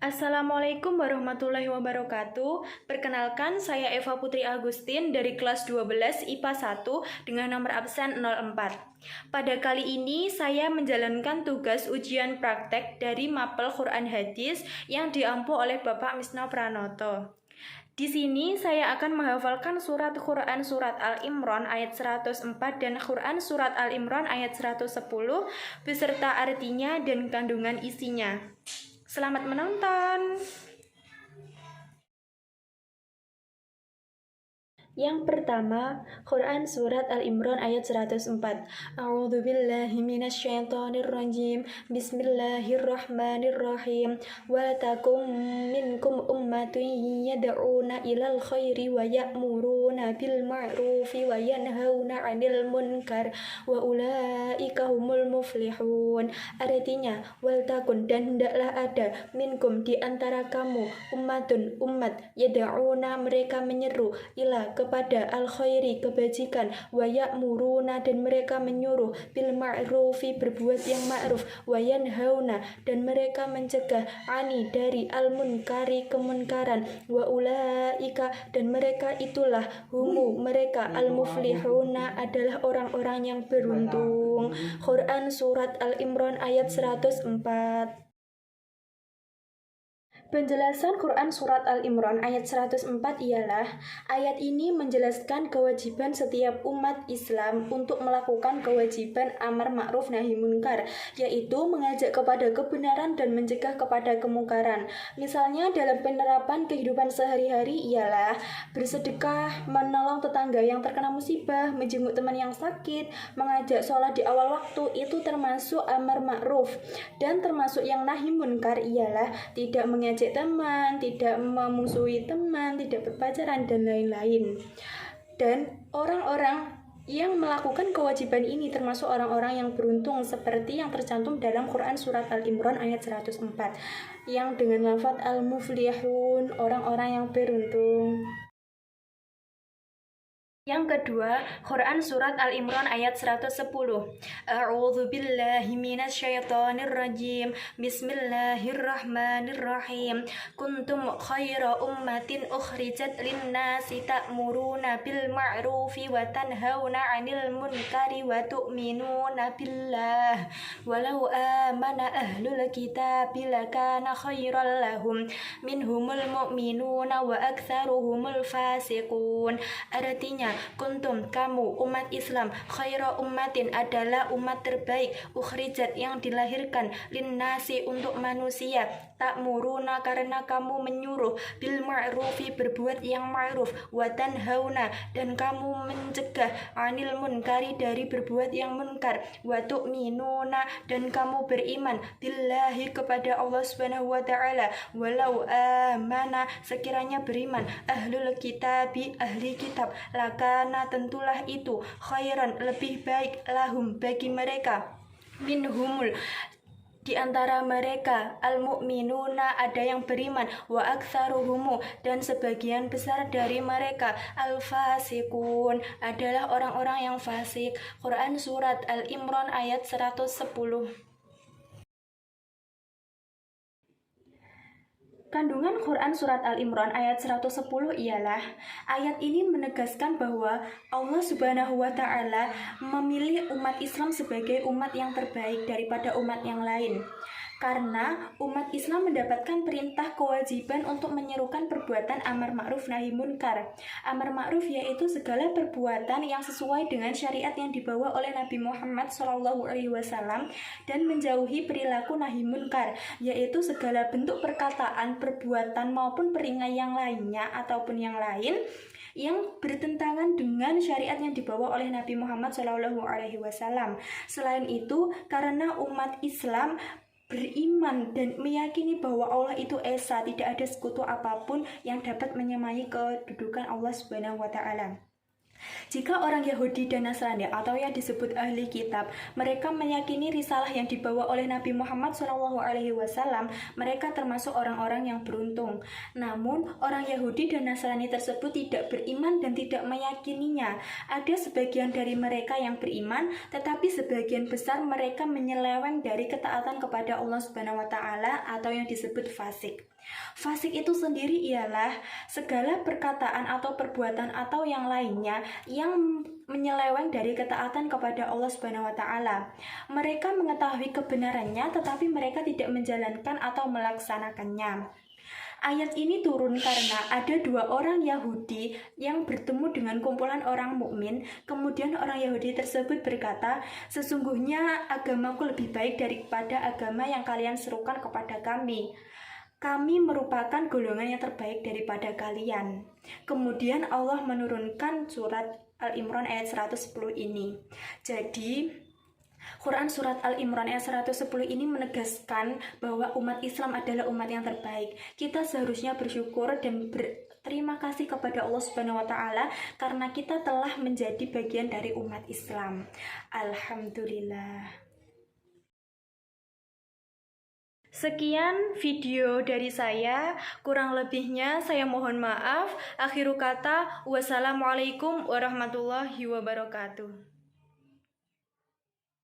Assalamualaikum warahmatullahi wabarakatuh. Perkenalkan, saya Eva Putri Agustin dari kelas 12 IPA 1 dengan nomor absen 04. Pada kali ini saya menjalankan tugas ujian praktek dari Mapel Quran Hadis yang diampu oleh Bapak Misno Pranoto. Di sini saya akan menghafalkan surat Quran surat Al-Imran ayat 104 dan Quran surat Al-Imran ayat 110 beserta artinya dan kandungan isinya. Selamat menonton. Yang pertama, Quran Surat Al-Imran ayat 104. A'udzubillahi minasyaitonirrajim. Bismillahirrahmanirrahim. Wa takum minkum ummatun yad'una ilal khairi wa ya'muruna bil ma'rufi wa yanhauna 'anil munkar wa ulaika humul muflihun. Artinya, wal takun dan hendaklah ada minkum di antara kamu ummatun umat yad'una mereka menyeru ila kepada al-khairi kebajikan wa ya'muruna dan mereka menyuruh bil ma'rufi berbuat yang ma'ruf wa yanhauna dan mereka mencegah ani dari al-munkari kemunkaran wa ulaika dan mereka itulah humu mereka al-muflihuna adalah orang-orang yang beruntung. Quran surat Al-Imran ayat 104. Penjelasan Quran Surat Al-Imran ayat 104 ialah, ayat ini menjelaskan kewajiban setiap umat Islam untuk melakukan kewajiban amar ma'ruf nahi munkar, yaitu mengajak kepada kebenaran dan mencegah kepada kemungkaran. Misalnya dalam penerapan kehidupan sehari-hari ialah bersedekah, menolong tetangga yang terkena musibah, menjenguk teman yang sakit, mengajak sholat di awal waktu, itu termasuk amar ma'ruf. Dan termasuk yang nahi munkar ialah tidak mengajak teman, tidak memusuhi teman, tidak berpacaran, dan lain-lain. Dan orang-orang yang melakukan kewajiban ini termasuk orang-orang yang beruntung seperti yang tercantum dalam Quran Surat Al-Imran ayat 104 yang dengan lafaz al-muflihun, orang-orang yang beruntung. Yang kedua, Quran Surat Al-Imran ayat 110. A'udzu billahi minasyaitonir rajim. Bismillahirrahmanirrahim. Kuntum khaira ummatin ukhrijat lin-nasi ta'muruna bil ma'rufi wa tanhauna 'anil munkari wa tu'minuna billah. Walau amana ahlul kitabi lakana khairal lahum minhumul mu'minuna wa aktsaruhumul fasiqun. Artinya, kuntum kamu umat Islam khaira ummatin adalah umat terbaik ukhrijat yang dilahirkan linnasi untuk manusia ta'muruna karena kamu menyuruh bil ma'rufi berbuat yang ma'ruf wa tanhauna dan kamu mencegah anil munkari dari berbuat yang munkar wa tu'minuna dan kamu beriman billahi kepada Allah Subhanahu wa taala walau amana sekiranya beriman ahlul kitabi ahli kitab karena tentulah itu khairan lebih baik lahum bagi mereka minhumul di antara mereka al-mu'minuna ada yang beriman wa aktsaruhumu dan sebagian besar dari mereka al-fasikun adalah orang-orang yang fasik. Quran surat Al-Imran ayat 110. Kandungan Quran Surat Al-Imran ayat 110 ialah, ayat ini menegaskan bahwa Allah Subhanahu wa Ta'ala memilih umat Islam sebagai umat yang terbaik daripada umat yang lain. Karena umat Islam mendapatkan perintah kewajiban untuk menyerukan perbuatan amar ma'ruf nahi munkar. Amar ma'ruf yaitu segala perbuatan yang sesuai dengan syariat yang dibawa oleh Nabi Muhammad SAW dan menjauhi perilaku nahi munkar, yaitu segala bentuk perkataan, perbuatan maupun peringai yang lainnya ataupun yang lain yang bertentangan dengan syariat yang dibawa oleh Nabi Muhammad SAW. Selain itu, karena umat Islam beriman dan meyakini bahwa Allah itu esa, tidak ada sekutu apapun yang dapat menyamai kedudukan Allah Subhanahu wa Ta'ala. Jika orang Yahudi dan Nasrani atau yang disebut ahli kitab, mereka meyakini risalah yang dibawa oleh Nabi Muhammad SAW, mereka termasuk orang-orang yang beruntung. Namun, orang Yahudi dan Nasrani tersebut tidak beriman dan tidak meyakininya. Ada sebagian dari mereka yang beriman, tetapi sebagian besar mereka menyeleweng dari ketaatan kepada Allah Subhanahu wa taala atau yang disebut fasik. Fasik itu sendiri ialah segala perkataan atau perbuatan atau yang lainnya yang menyeleweng dari ketaatan kepada Allah Subhanahu wa taala. Mereka mengetahui kebenarannya tetapi mereka tidak menjalankan atau melaksanakannya. Ayat ini turun karena ada dua orang Yahudi yang bertemu dengan kumpulan orang mukmin. Kemudian orang Yahudi tersebut berkata, "Sesungguhnya agamaku lebih baik daripada agama yang kalian serukan kepada kami. Kami merupakan golongan yang terbaik daripada kalian." Kemudian Allah menurunkan surat Al-Imran ayat 110 ini. Jadi, Quran surat Al-Imran ayat 110 ini menegaskan bahwa umat Islam adalah umat yang terbaik. Kita seharusnya bersyukur dan berterima kasih kepada Allah Subhanahu wa taala karena kita telah menjadi bagian dari umat Islam. Alhamdulillah. Sekian video dari saya, kurang lebihnya saya mohon maaf. Akhiru kata, wassalamualaikum warahmatullahi wabarakatuh.